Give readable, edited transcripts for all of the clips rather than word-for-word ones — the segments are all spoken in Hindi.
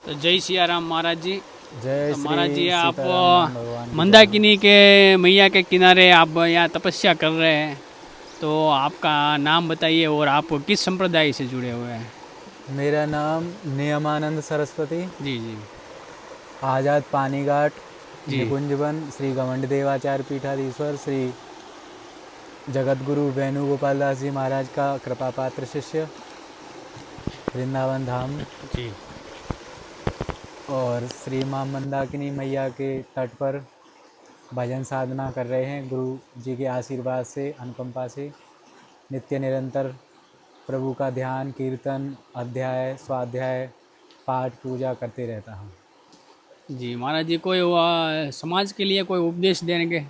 तो जय सिया राम महाराज जी। जय तो महाराज जी श्री आप सीताराम राम भगवान की जय हो। मंदाकिनी के मैया के किनारे आप यहाँ तपस्या कर रहे हैं, तो आपका नाम बताइए और आप किस संप्रदाय से जुड़े हुए हैं। मेरा नाम नियमानंद सरस्वती, जी जी आज़ाद पानीघाट जी निकुंज वन श्री गवंड देवाचार्य पीठाधीश्वर श्री जगतगुरु वेणुगोपाल दास जी महाराज का कृपा पात्र शिष्य, वृंदावन धाम जी। और श्री मां मंदाकिनी मैया के तट पर भजन साधना कर रहे हैं। गुरु जी के आशीर्वाद से, अनुकंपा से नित्य निरंतर प्रभु का ध्यान, कीर्तन, अध्याय, स्वाध्याय, पाठ, पूजा करते रहता हूँ। जी महाराज जी, कोई समाज के लिए कोई उपदेश देंगे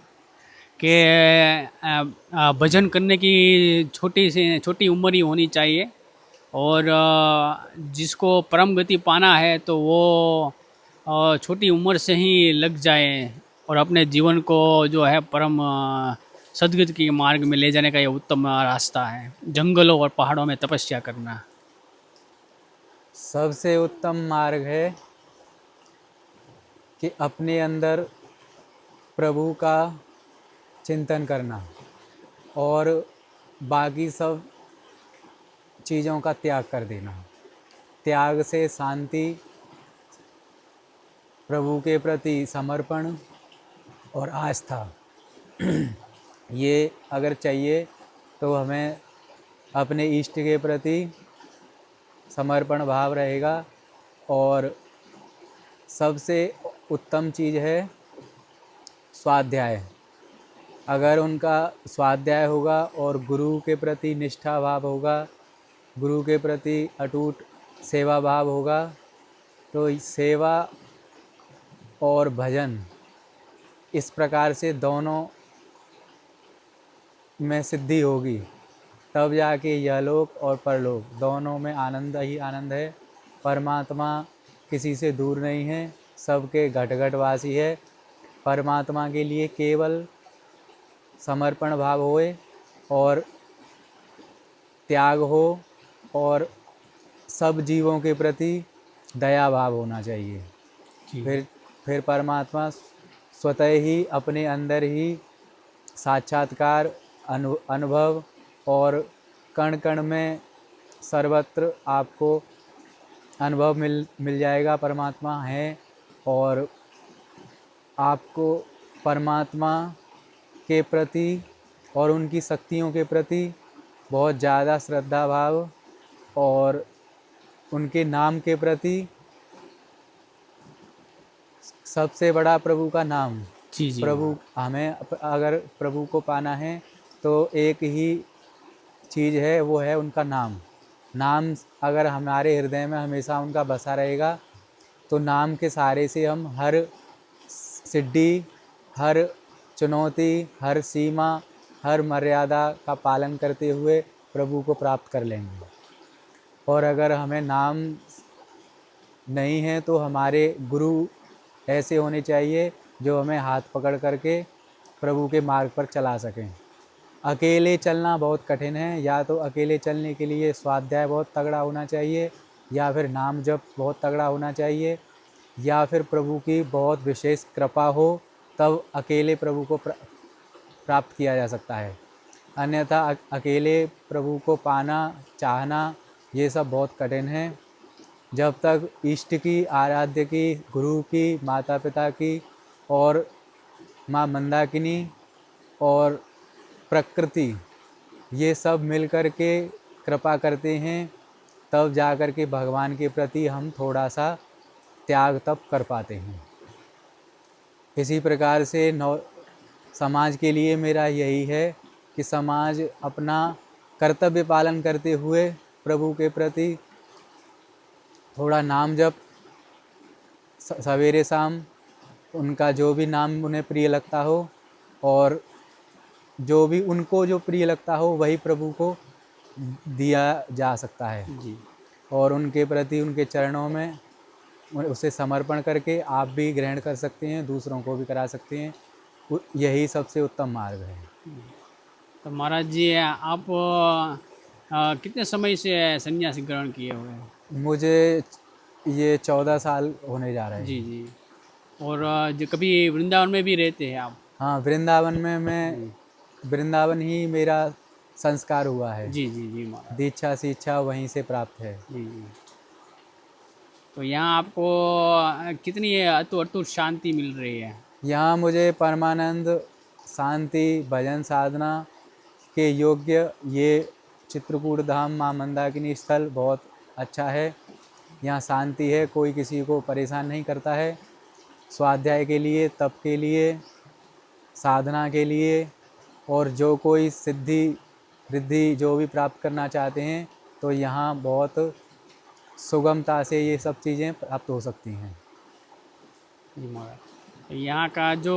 कि भजन करने की छोटी से छोटी उम्र ही होनी चाहिए, और जिसको परम गति पाना है तो वो छोटी उम्र से ही लग जाए और अपने जीवन को जो है परम सदगति के मार्ग में ले जाने का ये उत्तम रास्ता है, जंगलों और पहाड़ों में तपस्या करना। सबसे उत्तम मार्ग है कि अपने अंदर प्रभु का चिंतन करना और बाकी सब चीज़ों का त्याग कर देना। त्याग से शांति, प्रभु के प्रति समर्पण और आस्था, ये अगर चाहिए तो हमें अपने इष्ट के प्रति समर्पण भाव रहेगा। और सबसे उत्तम चीज़ है स्वाध्याय। अगर उनका स्वाध्याय होगा और गुरु के प्रति निष्ठा भाव होगा, गुरु के प्रति अटूट सेवा भाव होगा, तो सेवा और भजन इस प्रकार से दोनों में सिद्धि होगी, तब जाके यह लोक और परलोक दोनों में आनंद ही आनंद है। परमात्मा किसी से दूर नहीं है, सबके घट घट वासी है। परमात्मा के लिए केवल समर्पण भाव होए और त्याग हो और सब जीवों के प्रति दया भाव होना चाहिए। जी फिर परमात्मा स्वतः ही अपने अंदर ही साक्षात्कार, अनुभव और कण कण में सर्वत्र आपको अनुभव मिल जाएगा। परमात्मा है और आपको परमात्मा के प्रति और उनकी शक्तियों के प्रति बहुत ज़्यादा श्रद्धा भाव और उनके नाम के प्रति सबसे बड़ा प्रभु का नाम। जी जी प्रभु हमें अगर प्रभु को पाना है तो एक ही चीज़ है, वो है उनका नाम। नाम अगर हमारे हृदय में हमेशा उनका बसा रहेगा तो नाम के सहारे से हम हर सिद्धि, हर चुनौती, हर सीमा, हर मर्यादा का पालन करते हुए प्रभु को प्राप्त कर लेंगे। और अगर हमें नाम नहीं है तो हमारे गुरु ऐसे होने चाहिए जो हमें हाथ पकड़ करके प्रभु के मार्ग पर चला सकें। अकेले चलना बहुत कठिन है। या तो अकेले चलने के लिए स्वाध्याय बहुत तगड़ा होना चाहिए, या फिर नाम जप बहुत तगड़ा होना चाहिए, या फिर प्रभु की बहुत विशेष कृपा हो, तब अकेले प्रभु को प्राप्त किया जा सकता है। अन्यथा अकेले प्रभु को पाना, चाहना, ये सब बहुत कठिन है। जब तक इष्ट की, आराध्य की, गुरु की, माता पिता की और माँ मंदाकिनी और प्रकृति, ये सब मिल कर के कृपा करते हैं, तब जा कर के भगवान के प्रति हम थोड़ा सा त्याग तब कर पाते हैं। इसी प्रकार से समाज के लिए मेरा यही है कि समाज अपना कर्तव्य पालन करते हुए प्रभु के प्रति थोड़ा नाम जप सवेरे शाम, उनका जो भी नाम उन्हें प्रिय लगता हो और जो भी उनको जो प्रिय लगता हो वही प्रभु को दिया जा सकता है। जी। और उनके प्रति, उनके चरणों में उसे समर्पण करके आप भी ग्रहण कर सकते हैं, दूसरों को भी करा सकते हैं। यही सबसे उत्तम मार्ग है। तो महाराज जी आप कितने समय से सन्यासी ग्रहण किए हुए हैं। मुझे ये 14 साल होने जा रहे जी हैं। जी। और जो कभी वृंदावन में भी रहते हैं आप? हाँ, वृंदावन में मैं जी वृंदावन ही मेरा संस्कार हुआ है। जी जी जी महाराज। दीक्षा शिक्षा वहीं से प्राप्त है। जी जी। तो यहाँ आपको कितनी अतुट अतुट शांति मिल रही है? यहाँ मुझे परमानंद, शांति, भजन साधना के योग्य ये चित्रकूट धाम माँ मंदाकिनी स्थल बहुत अच्छा है। यहाँ शांति है, कोई किसी को परेशान नहीं करता है। स्वाध्याय के लिए, तप के लिए, साधना के लिए, और जो कोई सिद्धि रिद्धि जो भी प्राप्त करना चाहते हैं तो यहाँ बहुत सुगमता से ये सब चीज़ें प्राप्त हो सकती हैं। जी महाराज। तो यहाँ का जो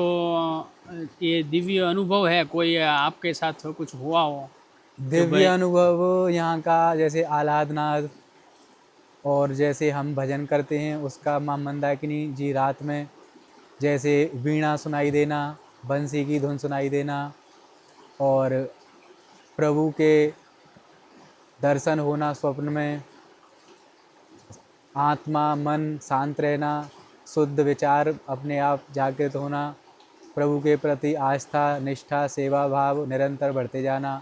ये दिव्य अनुभव है, कोई आपके साथ कुछ हुआ हो कि दिव्य भाई? अनुभव यहाँ का जैसे आह्लादनाद, और जैसे हम भजन करते हैं उसका माँ मंदाकिनी जी रात में जैसे वीणा सुनाई देना, बंसी की धुन सुनाई देना, और प्रभु के दर्शन होना स्वप्न में, आत्मा मन शांत रहना, शुद्ध विचार अपने आप जागृत होना, प्रभु के प्रति आस्था निष्ठा सेवा भाव निरंतर बढ़ते जाना,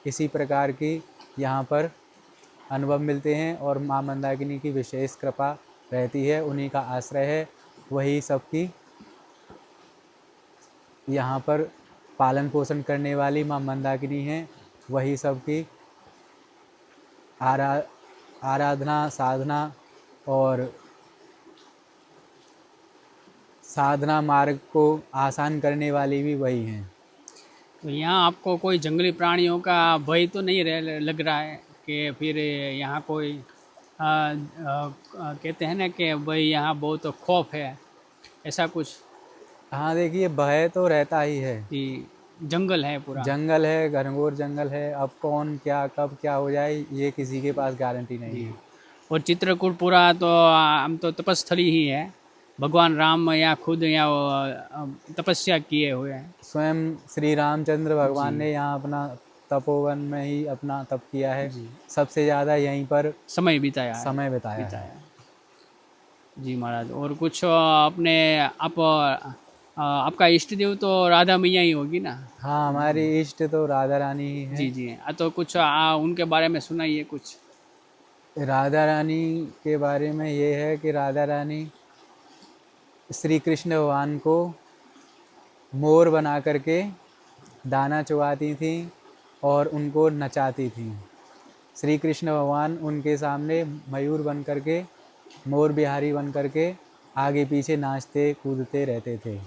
इसी प्रकार की यहाँ पर अनुभव मिलते हैं। और माँ मंदाकिनी की विशेष कृपा रहती है, उन्हीं का आश्रय है, वही सबकी यहाँ पर पालन पोषण करने वाली माँ मंदाकिनी हैं, वही सबकी आराधना साधना और साधना मार्ग को आसान करने वाली भी वही हैं। तो यहाँ आपको कोई जंगली प्राणियों का भय तो नहीं लग रहा है कि फिर यहाँ कोई कहते हैं ना कि भाई यहाँ बहुत खौफ है, ऐसा कुछ? हाँ देखिए, भय तो रहता ही है। कि जंगल है पूरा? जंगल है, घनघोर जंगल है, अब कौन क्या कब क्या हो जाए ये किसी के पास गारंटी नहीं जी। है। और चित्रकूट पूरा तो हम तो तपस्थली ही है, भगवान राम या खुद या तपस्या किए हुए हैं। स्वयं श्री रामचंद्र भगवान जी ने यहाँ अपना तपोवन में ही अपना तप किया है, जी। सबसे ज़्यादा यहीं पर समय बिताया है। समय बिताया बिताया है। है। जी महाराज। और कुछ अपने आप आपका इष्ट देव तो राधा मैया ही होगी ना? हाँ, हमारी इष्ट तो राधा रानी ही है। जी जी। तो कुछ उनके बारे में सुनाइए कुछ। राधा रानी के बारे में ये है कि राधा रानी श्री कृष्ण भगवान को मोर बना करके दाना चुगाती थी और उनको नचाती थी। श्री कृष्ण भगवान उनके सामने मयूर बन करके, मोर बिहारी बन करके आगे पीछे नाचते कूदते रहते थे,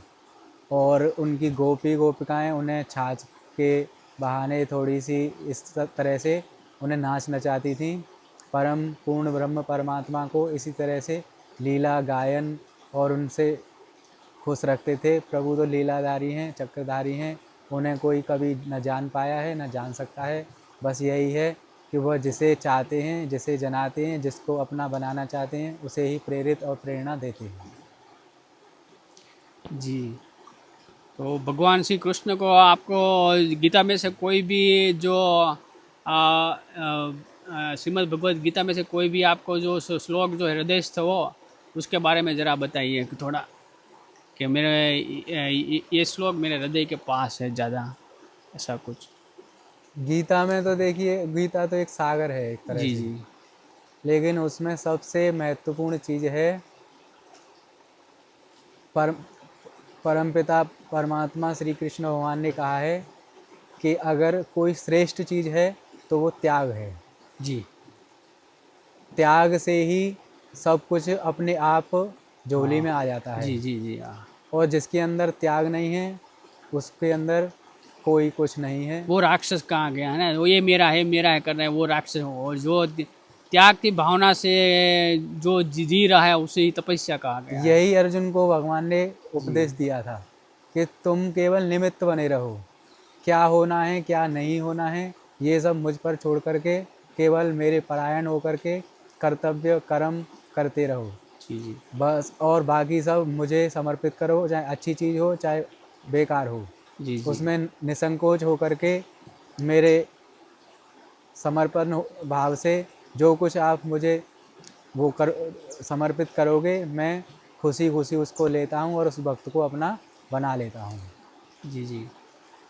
और उनकी गोपिकाएं उन्हें छाछ के बहाने थोड़ी सी इस तरह से उन्हें नाच नचाती थीं। परम पूर्ण ब्रह्म परमात्मा को इसी तरह से लीला गायन और उनसे खुश रखते थे। प्रभु तो लीलाधारी हैं, चक्रधारी हैं, उन्हें कोई कभी न जान पाया है न जान सकता है। बस यही है कि वह जिसे चाहते हैं, जिसे जनाते हैं, जिसको अपना बनाना चाहते हैं, उसे ही प्रेरित और प्रेरणा देते हैं। जी। तो भगवान श्री कृष्ण को आपको गीता में से कोई भी जो श्रीमद् भगवद गीता में से कोई भी आपको जो श्लोक जो हृदयस्थ हो उसके बारे में ज़रा बताइए थोड़ा, कि मेरे ये श्लोक मेरे हृदय के पास है ज़्यादा, ऐसा कुछ। गीता में तो देखिए, गीता तो एक सागर है एक तरह जी से, जी लेकिन उसमें सबसे महत्वपूर्ण चीज़ है परमपिता परमात्मा श्री कृष्ण भगवान ने कहा है कि अगर कोई श्रेष्ठ चीज़ है तो वो त्याग है। जी त्याग से ही सब कुछ अपने आप झोली में आ जाता है, जी जी जी। हाँ, और जिसके अंदर त्याग नहीं है उसके अंदर कोई कुछ नहीं है। वो राक्षस कहाँ गया है ना, वो ये मेरा है कर रहे हैं, वो राक्षस हो। और जो त्याग की भावना से जो जी रहा है उसे ही तपस्या कहा गया है। यही अर्जुन को भगवान ने उपदेश दिया था कि तुम केवल निमित्त बने रहो, क्या होना है क्या नहीं होना है ये सब मुझ पर छोड़ करके केवल मेरे परायण होकर के कर्तव्य कर्म करते रहो जी जी बस, और बाकी सब मुझे समर्पित करो, चाहे अच्छी चीज़ हो चाहे बेकार हो, जी जी उसमें निसंकोच होकर के मेरे समर्पण भाव से जो कुछ आप मुझे वो कर समर्पित करोगे, मैं खुशी खुशी उसको लेता हूँ और उस वक्त को अपना बना लेता हूँ। जी जी।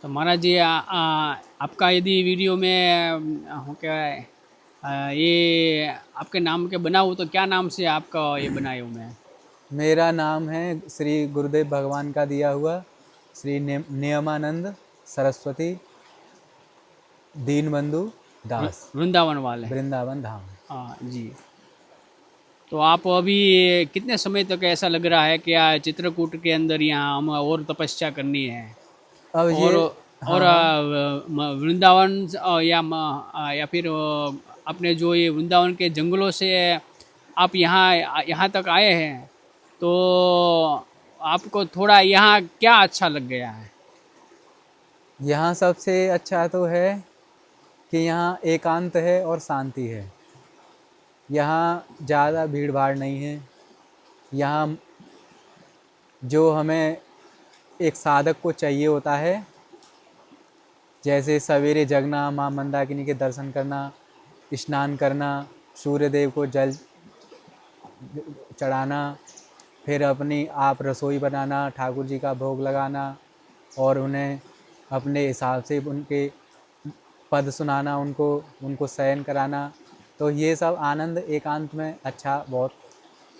तो महाराज जी आपका यदि वीडियो में हो क्या है ये आपके नाम के बनाऊँ तो क्या नाम से आपका ये बनाए हूँ मैं? मेरा नाम है श्री गुरुदेव भगवान का दिया हुआ श्री नियमानंद सरस्वती दीनबंधु दास, वृंदावन वाले। वृंदावन धाम। हाँ जी। तो आप अभी कितने समय तक ऐसा लग रहा है कि चित्रकूट के अंदर यहाँ हम और तपस्या करनी है अब ये, और हाँ हाँ, वृंदावन या फिर अपने जो ये वृंदावन के जंगलों से आप यहाँ यहाँ तक आए हैं तो आपको थोड़ा यहाँ क्या अच्छा लग गया है? यहाँ सबसे अच्छा तो है कि यहाँ एकांत है और शांति है। यहाँ ज़्यादा भीड़ भाड़ नहीं है। यहाँ जो हमें एक साधक को चाहिए होता है, जैसे सवेरे जगना, माँ मंदाकिनी के दर्शन करना, स्नान करना, सूर्य देव को जल चढ़ाना, फिर अपनी आप रसोई बनाना, ठाकुर जी का भोग लगाना और उन्हें अपने हिसाब से उनके पद सुनाना, उनको शयन कराना, तो ये सब आनंद एकांत में अच्छा बहुत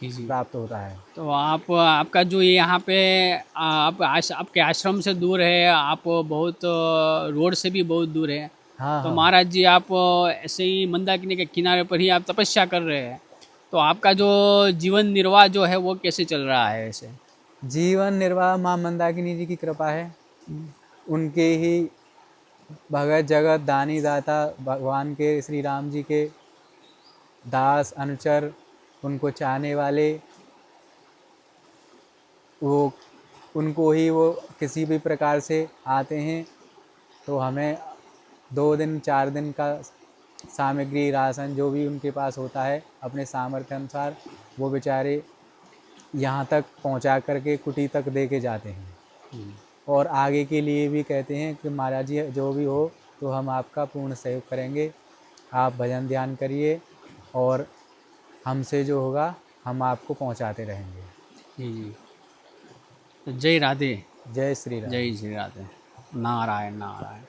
जी। प्राप्त होता है। तो आपका जो ये यहाँ पे आपके आश्रम से दूर है, आप बहुत रोड से भी बहुत दूर है। हाँ तो हाँ, महाराज जी आप ऐसे ही मंदाकिनी के किनारे पर ही आप तपस्या कर रहे हैं, तो आपका जो जीवन निर्वाह जो है वो कैसे चल रहा है ऐसे? जीवन निर्वाह माँ मंदाकिनी जी की कृपा है। उनके ही भगत जगत दानी दाता भगवान के श्री राम जी के दास अनुचर, उनको चाहने वाले, वो उनको ही वो किसी भी प्रकार से आते हैं तो हमें 2 दिन 4 दिन का सामग्री राशन जो भी उनके पास होता है अपने सामर्थ्य अनुसार वो बेचारे यहाँ तक पहुँचा करके कुटी तक दे के जाते हैं। और आगे के लिए भी कहते हैं कि महाराज जी जो भी हो तो हम आपका पूर्ण सहयोग करेंगे, आप भजन ध्यान करिए और हमसे जो होगा हम आपको पहुँचाते रहेंगे। जी जी। तो जय राधे। जय श्री राम। जय श्री राधे। नारायण नारायण।